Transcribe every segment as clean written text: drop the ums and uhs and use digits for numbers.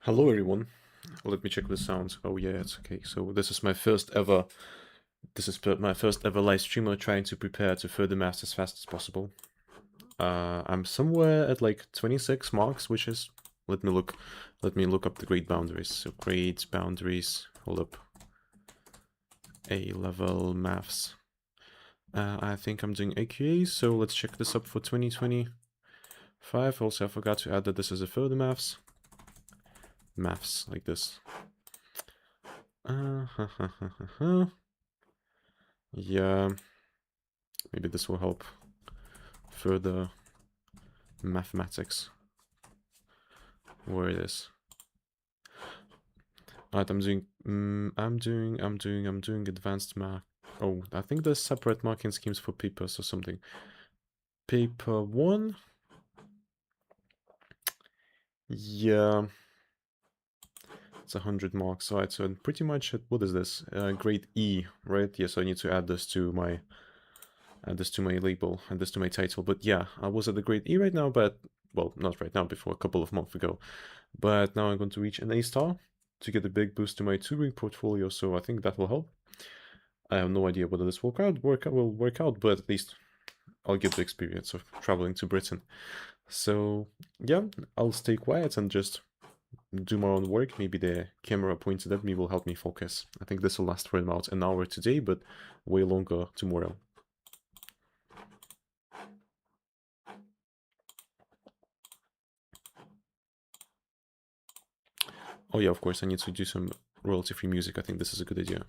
Hello everyone. Let me check the sound. Oh yeah, it's okay. So this is my first ever live streamer trying to prepare to further maths as fast as possible. I'm somewhere at like 26 marks, which is let me look up the grade boundaries. So grade boundaries, hold up. A level maths. I think I'm doing AQA, so let's check this up for 2025. Also, I forgot to add that this is a further maths. Maths like this. Yeah, maybe this will help further mathematics. Where it is. Alright, I'm doing advanced math. Oh, I think there's separate marking schemes for papers or something. Paper 1? Yeah. It's 100 marks. Alright, so pretty much, what is this? Grade E, right? Yeah, so I need to add this to my label, add this to my title. But yeah, I was at the grade E right now, but, well, not right now, before a couple of months ago. But now I'm going to reach an A star to get a big boost to my tutoring portfolio, so I think that will help. I have no idea whether this will work out, but at least I'll get the experience of traveling to Britain. So yeah, I'll stay quiet and just do my own work. Maybe the camera pointed at me will help me focus. I think this will last for about an hour today, but way longer tomorrow. Oh yeah, of course, I need to do some royalty-free music. I think this is a good idea.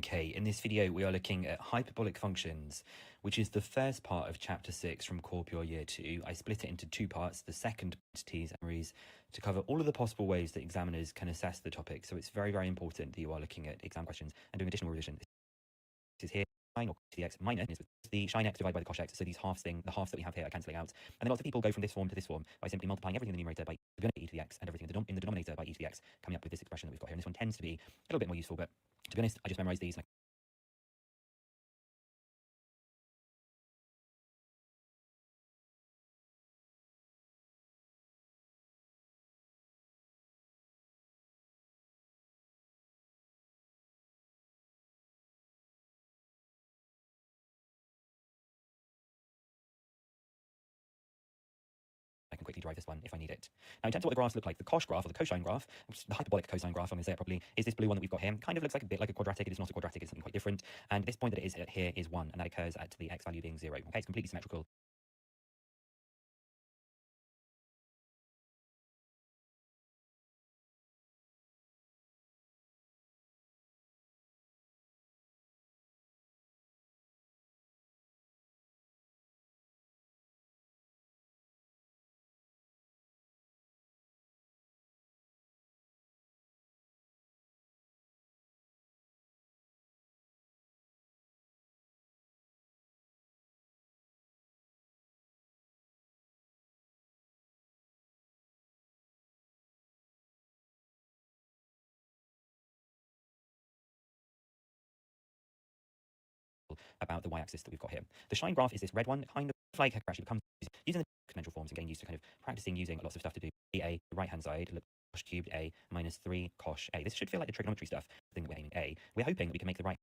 Okay, in this video we are looking at hyperbolic functions, which is the first part of chapter 6 from Core Pure Year 2. I split it into two parts, the second entities and series, to cover all of the possible ways that examiners can assess the topic. So it's very, very important that you are looking at exam questions and doing additional revision. This is here, sine or cos x minus the sine x divided by the cos x. So these halves the halves that we have here are cancelling out. And then lots of people go from this form to this form by simply multiplying everything in the numerator by e to the x and everything in the denominator by e to the x, coming up with this expression that we've got here. And this one tends to be a little bit more useful, but to be honest, I just memorized these. I can quickly drive this one if I need it. Now, in terms of what the graphs look like, the cosh graph or the cosine graph, the hyperbolic cosine graph, I'm going to say it properly, is this blue one that we've got here. Kind of looks like a bit like a quadratic. It is not a quadratic, it's something quite different. And this point that it is here is 1, and that occurs at the x value being 0. Okay, it's completely symmetrical. About the y-axis that we've got here. The shine graph is this red one, kind of like how actually becomes using the exponential forms and getting used to kind of practicing using lots of stuff to do. A, the right hand side, look, cosh cubed a minus 3 cosh a. This should feel like the trigonometry stuff, thing that we're aiming a. We're hoping that we can make the right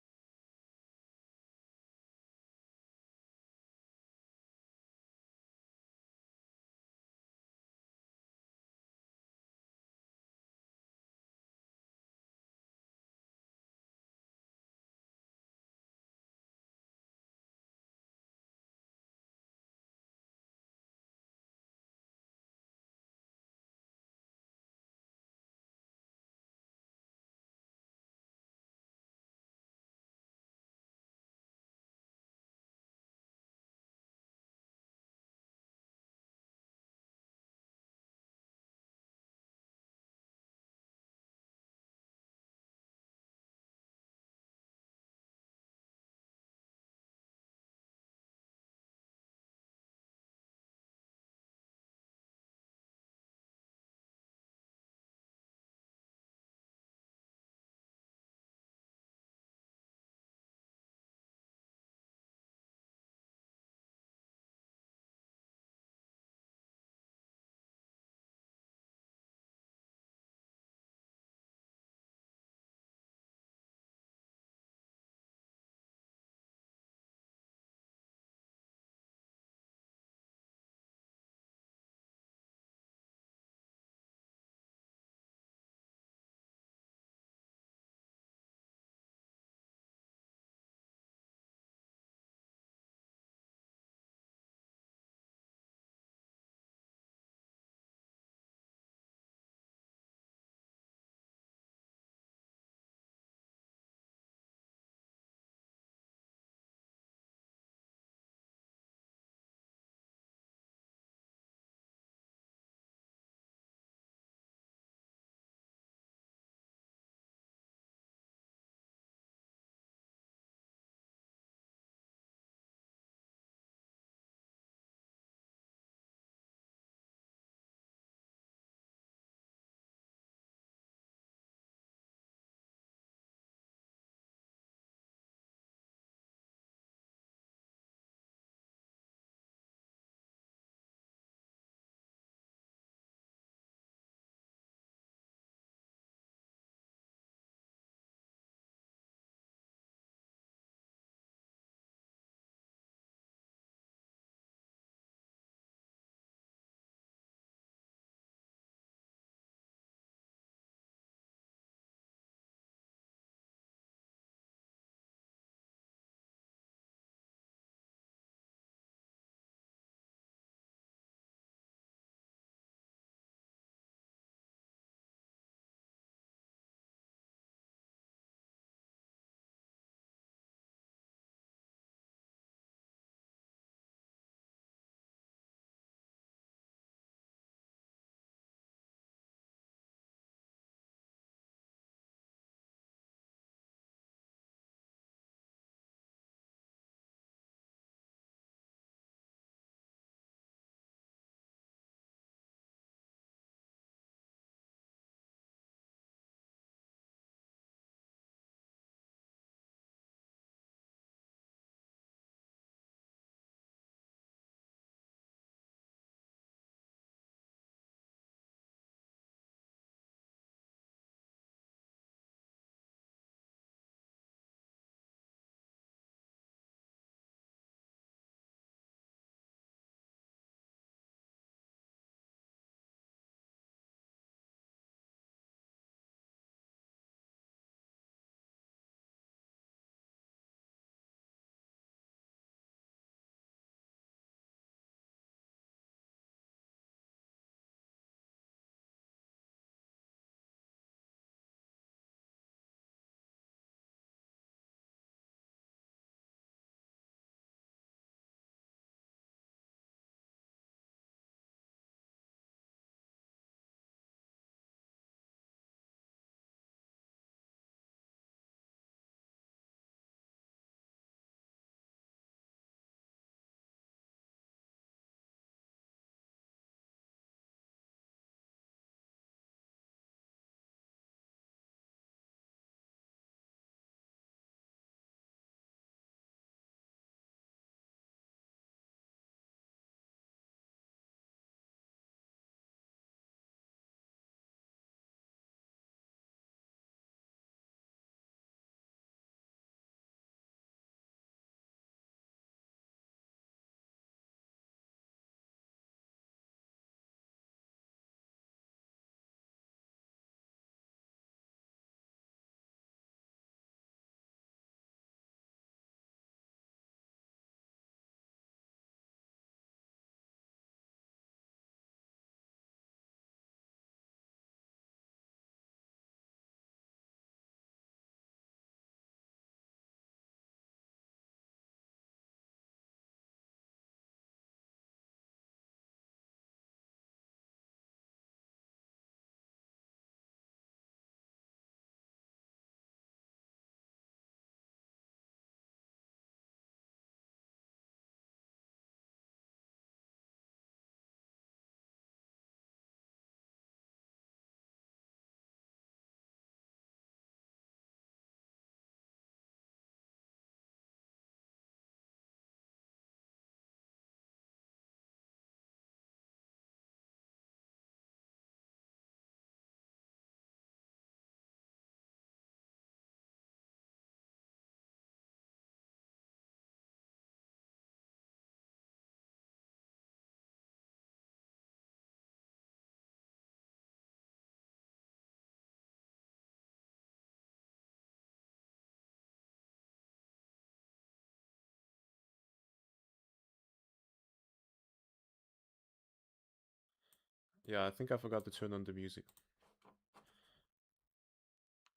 Yeah, I think I forgot to turn on the music.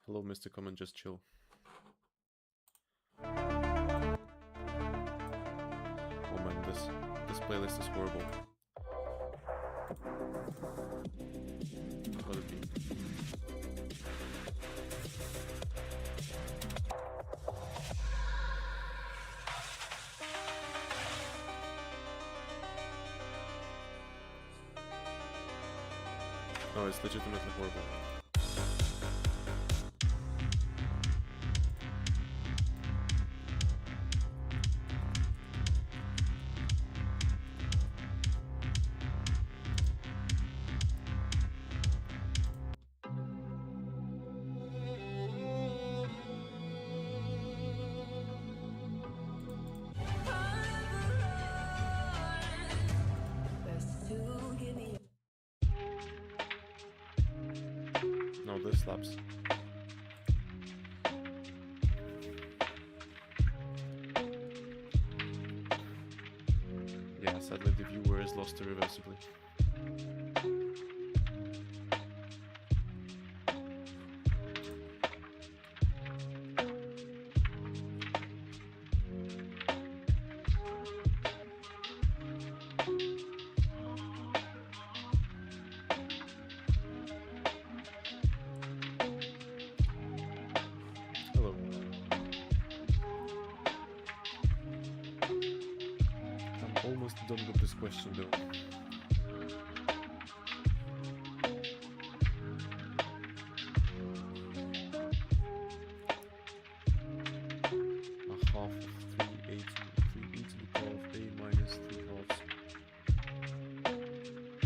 Hello, Mr. Come and just chill. Oh man, this playlist is horrible. Gotta be. No, it's legitimately horrible. No, this slaps. Yeah, sadly the viewer is lost irreversibly. Hello. I'm almost done with this question though. A half of 3 e to the power of a minus 3 halves.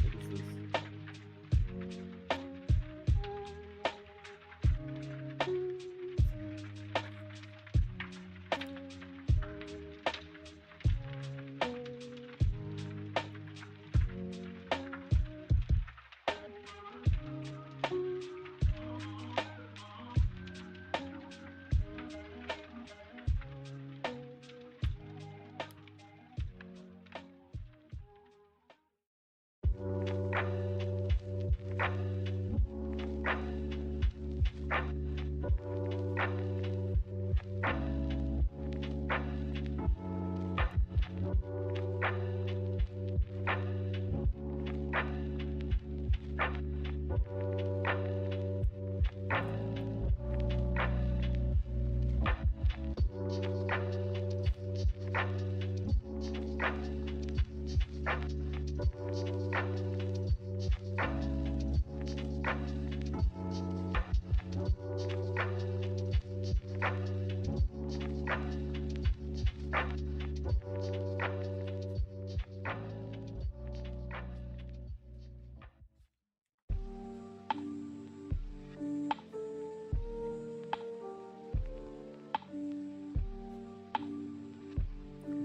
What is this?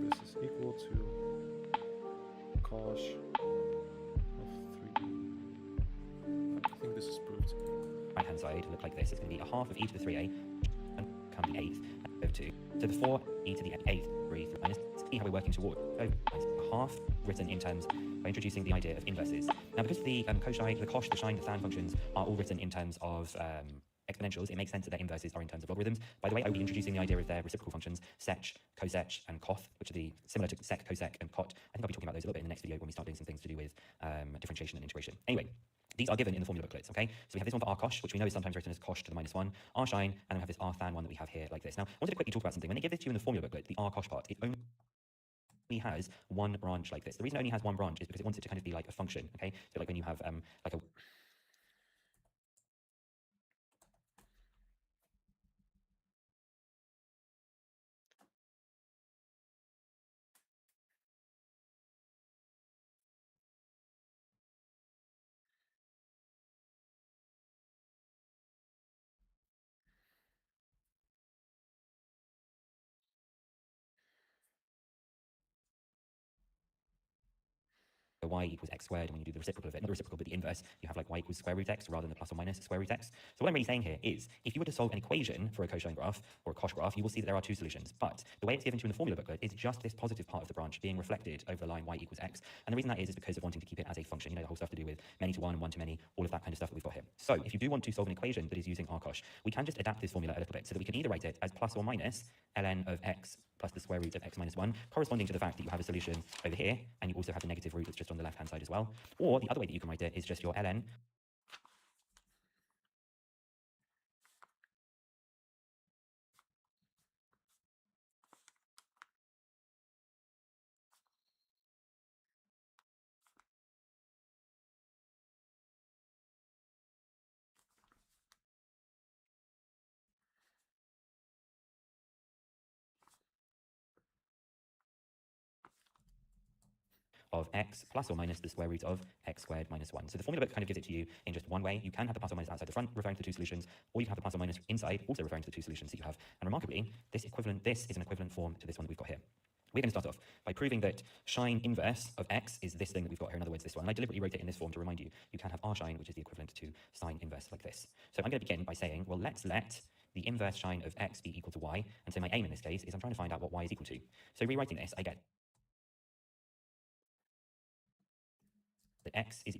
This is equal to cosh of 3. I think this is proved. Right hand side look like this. It's going to be a half of e to the 3a and become the eighth over 2. So before e to the eighth, breathe through minus. See how we're working toward a half written in terms by introducing the idea of inverses. Now, because the cosine, the cosh, the sine, the tan functions are all written in terms of exponentials, it makes sense that their inverses are in terms of logarithms. By the way, I will be introducing the idea of their reciprocal functions, sec, cosec, and coth, which are similar to sec, cosec, and cot. I think I'll be talking about those a little bit in the next video when we start doing some things to do with differentiation and integration. Anyway, these are given in the formula booklets, okay? So we have this one for r cosh, which we know is sometimes written as cosh to the minus 1, r sine, and then we have this r than one that we have here like this. Now, I wanted to quickly talk about something. When they give this to you in the formula booklet, the r cosh part, it only has one branch like this. The reason it only has one branch is because it wants it to kind of be like a function, okay? So like when you have like a y equals x squared, and when you do the reciprocal of it, not the reciprocal but the inverse, you have like y equals square root x rather than the plus or minus square root x. So what I'm really saying here is, if you were to solve an equation for a cosine graph or a cosh graph, you will see that there are two solutions, but the way it's given to you in the formula booklet is just this positive part of the branch being reflected over the line y equals x, and the reason that is because of wanting to keep it as a function, you know, the whole stuff to do with many to one and one to many, all of that kind of stuff that we've got here. So if you do want to solve an equation that is using our cosh, we can just adapt this formula a little bit so that we can either write it as plus or minus ln of x plus the square root of x minus 1, corresponding to the fact that you have a solution over here, and you also have the negative root that's just on the left-hand side as well. Or the other way that you can write it is just your ln of x plus or minus the square root of x squared minus 1. So the formula book kind of gives it to you in just one way. You can have the plus or minus outside the front, referring to the two solutions, or you can have the plus or minus inside, also referring to the two solutions that you have. And remarkably, this is an equivalent form to this one that we've got here. We're going to start off by proving that sine inverse of x is this thing that we've got here. In other words, this one. And I deliberately wrote it in this form to remind you, you can have r sine, which is the equivalent to sine inverse like this. So I'm going to begin by saying, well, let's let the inverse sine of x be equal to y. And so my aim in this case is I'm trying to find out what y is equal to. So rewriting this, I get that x is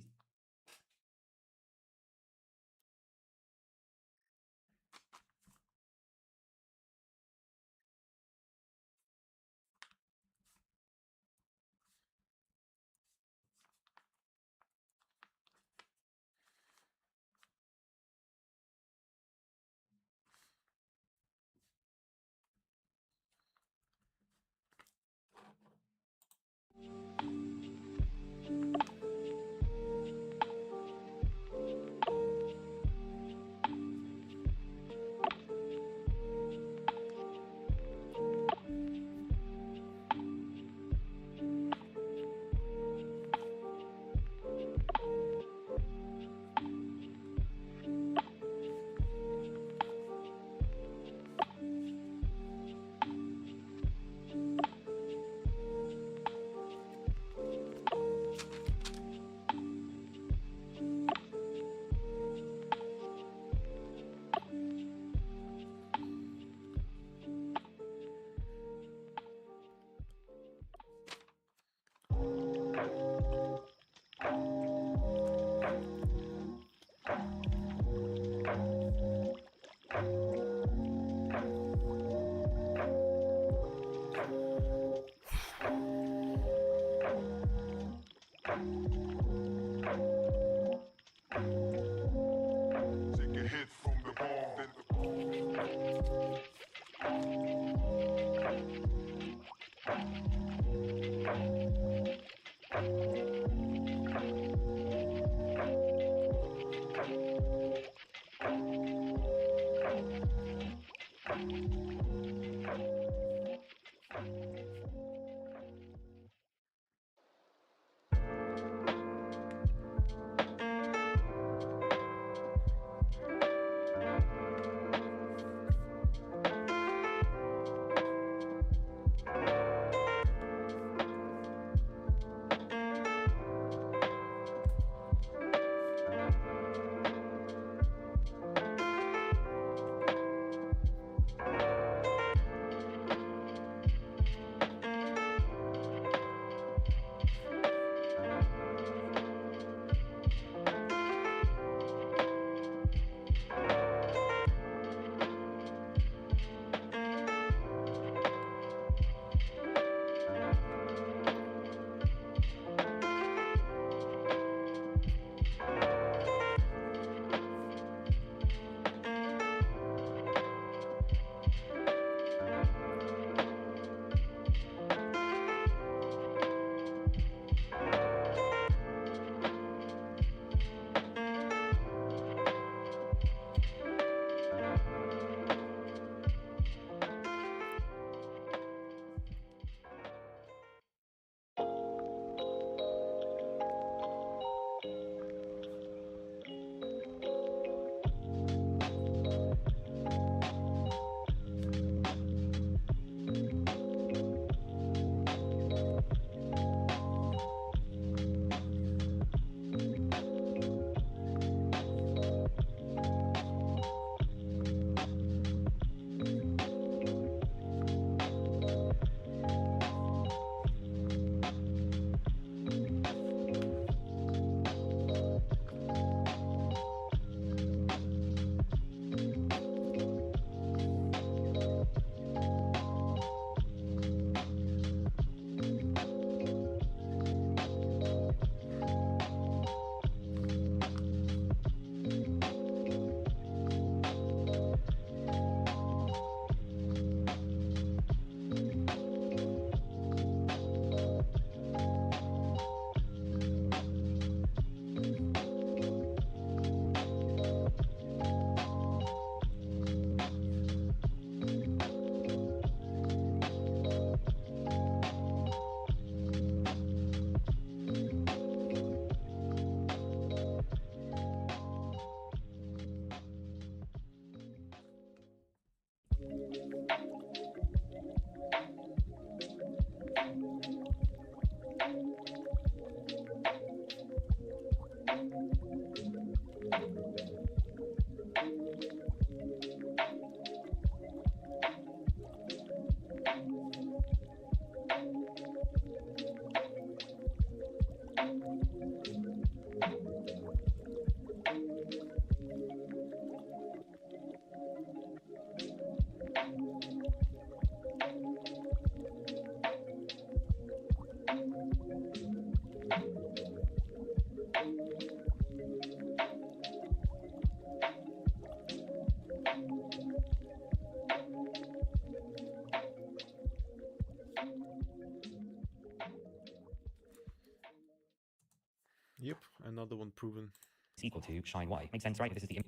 Yep, another one proven. Is equal to shine y. Makes sense, right? If this is the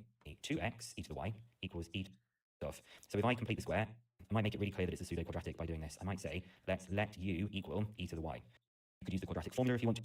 2x e to the y equals e of. So if I complete the square, I might make it really clear that it's a pseudo-quadratic by doing this. I might say, let's let u equal e to the y. You could use the quadratic formula if you want to.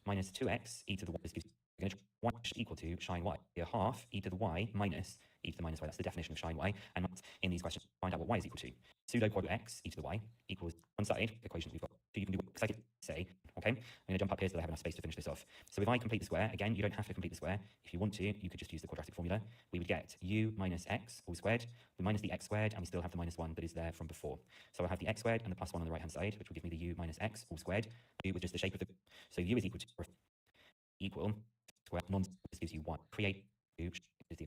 Minus 2x e to the y. This gives you y equal to shine y. A half e to the y minus e to the minus y. That's the definition of shine y. And in these questions, find out what y is equal to. Pseudo quad x e to the y equals one side equations we've got. So you can do because I could say, okay, I'm going to jump up here so that I have enough space to finish this off. So if I complete the square, again, you don't have to complete the square. If you want to, you could just use the quadratic formula. We would get u minus x all squared. We minus the x squared, and we still have the minus 1 that is there from before. So I'll have the x squared and the plus 1 on the right-hand side, which will give me the u minus x all squared, with just the shape of the... So u is equal square non this gives you 1. Create u is the...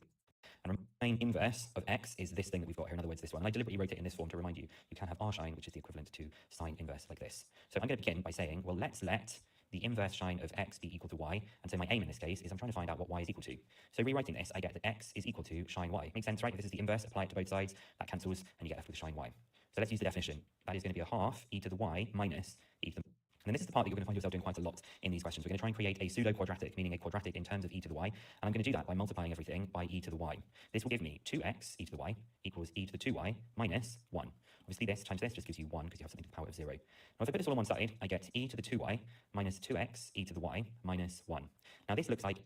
And remain inverse of x is this thing that we've got here. In other words, this one. And I deliberately wrote it in this form to remind you, you can have r shine, which is the equivalent to sine inverse like this. So I'm going to begin by saying, well, let's let the inverse shine of x be equal to y. And so my aim in this case is I'm trying to find out what y is equal to. So rewriting this, I get that x is equal to shine y. Makes sense, right? If this is the inverse, apply it to both sides. That cancels, and you get left with shine y. So let's use the definition. That is going to be a half e to the y minus e to the... And then this is the part that you're going to find yourself doing quite a lot in these questions. We're going to try and create a pseudo-quadratic, meaning a quadratic in terms of e to the y. And I'm going to do that by multiplying everything by e to the y. This will give me 2x e to the y equals e to the 2y minus 1. Obviously, this times this just gives you 1 because you have something to the power of 0. Now, if I put this all on one side, I get e to the 2y minus 2x e to the y minus 1. Now, this looks like...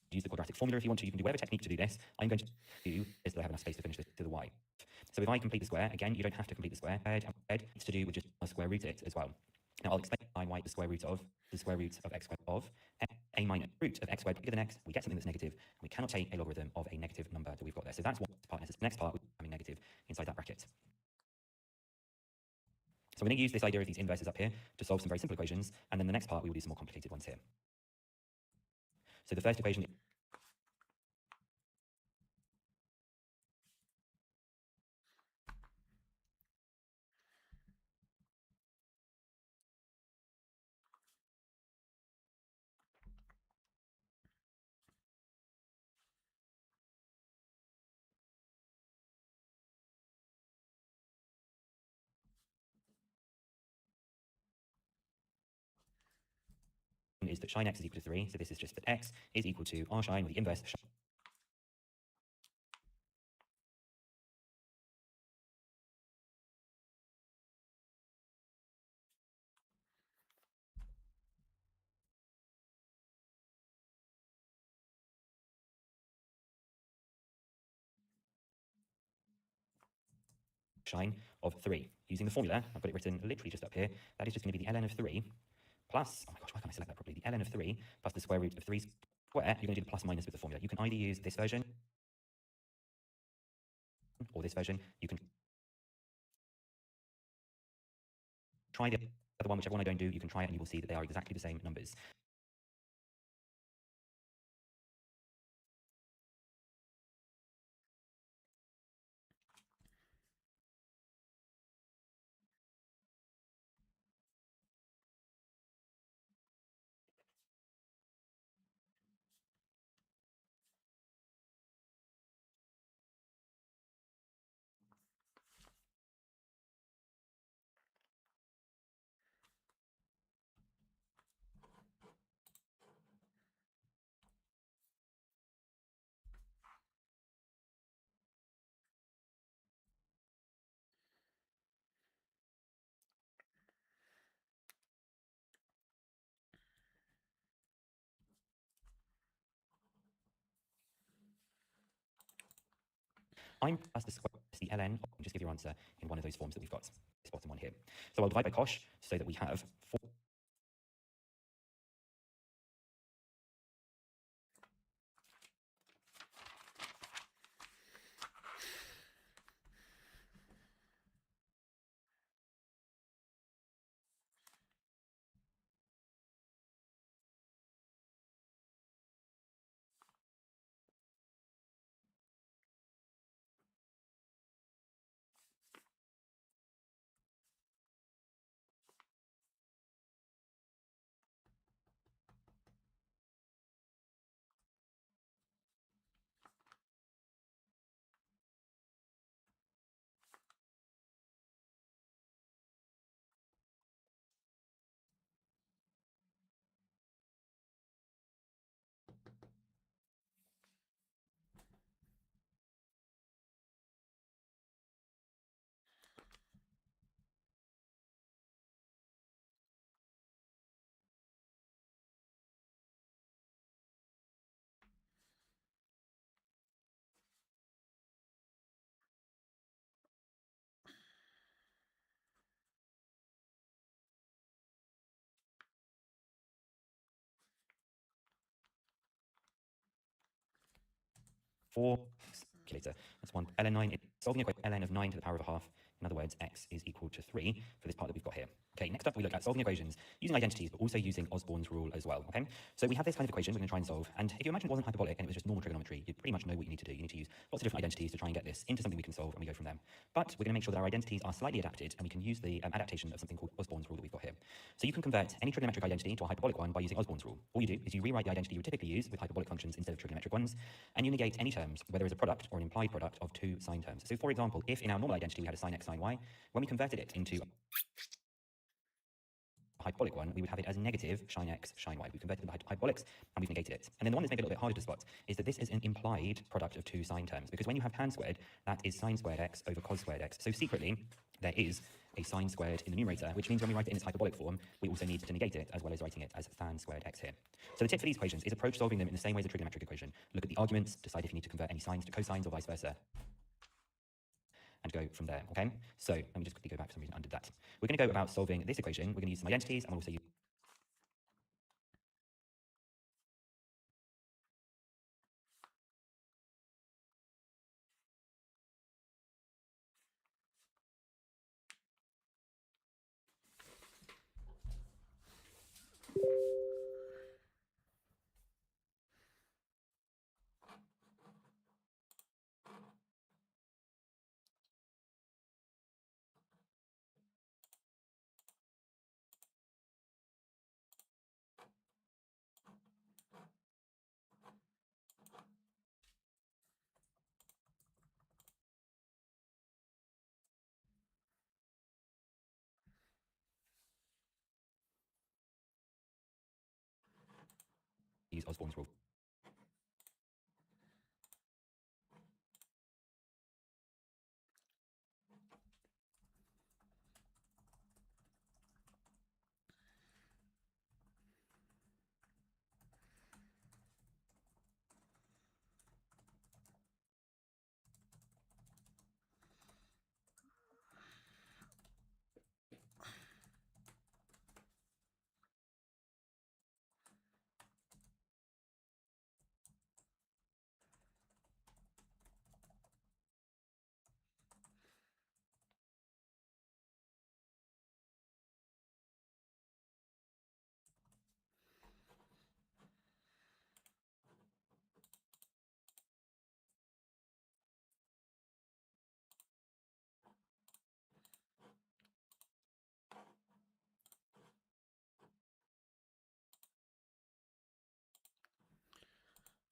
Use the quadratic formula if you want to. You can do whatever technique to do this. I'm going to do is that I have enough space to finish this to the y. So if I complete the square, again, you don't have to complete the square. It's to do with just square root it as well. Now I'll explain why the square root of x squared of a minus root of x squared bigger than x. We get something that's negative, and we cannot take a logarithm of a negative number that we've got there. So that's one part. Next part, we're having negative inside that bracket. So we're going to use this idea of these inverses up here to solve some very simple equations, and then the next part we will do some more complicated ones here. So the first equation is that shine x is equal to 3. So this is just that x is equal to r shine with the inverse shine of 3. Using the formula, I've got it written literally just up here. That is just going to be the ln of 3 plus, oh my gosh, why can't I select that properly? The ln of 3 plus the square root of 3 square. You're going to do the plus minus with the formula. You can either use this version or this version. You can try the other one, whichever one I don't do, you can try it and you will see that they are exactly the same numbers. I'm plus the square, the ln, just give your answer in one of those forms that we've got, this bottom one here. So I'll divide by cosh so that we have 4. 4 calculator. That's 1. ln9 is solving equation ln of 9 to the power of a half. In other words, x is equal to 3 for this part that we've got here. Okay, next up we look at solving equations using identities, but also using Osborne's rule as well. Okay, so we have this kind of equation we're going to try and solve, and if you imagine it wasn't hyperbolic and it was just normal trigonometry, you'd pretty much know what you need to do. You need to use lots of different identities to try and get this into something we can solve, and we go from there. But we're going to make sure that our identities are slightly adapted, and we can use the adaptation of something called Osborne's rule that we've got here. So you can convert any trigonometric identity to a hyperbolic one by using Osborne's rule. All you do is you rewrite the identity you would typically use with hyperbolic functions instead of trigonometric ones, and you negate any terms where there is a product or an implied product of two sine terms. So for example, if in our normal identity we had a sine x, sine y, when we converted it into a hyperbolic one, we would have it as negative sine x, sine y. We've converted the hyperbolics and we've negated it. And then the one that's maybe a little bit harder to spot is that this is an implied product of two sine terms, because when you have tan squared, that is sine squared x over cos squared x. So secretly, there is a sine squared in the numerator, which means when we write it in its hyperbolic form, we also need to negate it, as well as writing it as tan squared x here. So the tip for these equations is approach solving them in the same way as a trigonometric equation. Look at the arguments, decide if you need to convert any sines to cosines or vice versa, and go from there, okay? So let me just quickly go back, for some reason I undid that. We're going to go about solving this equation. We're going to use some identities, and we'll also use Osborne's rule.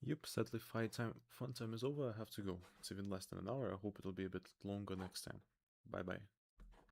Yep, sadly fun time is over. I have to go. It's even less than an hour. I hope it'll be a bit longer next time. Bye bye.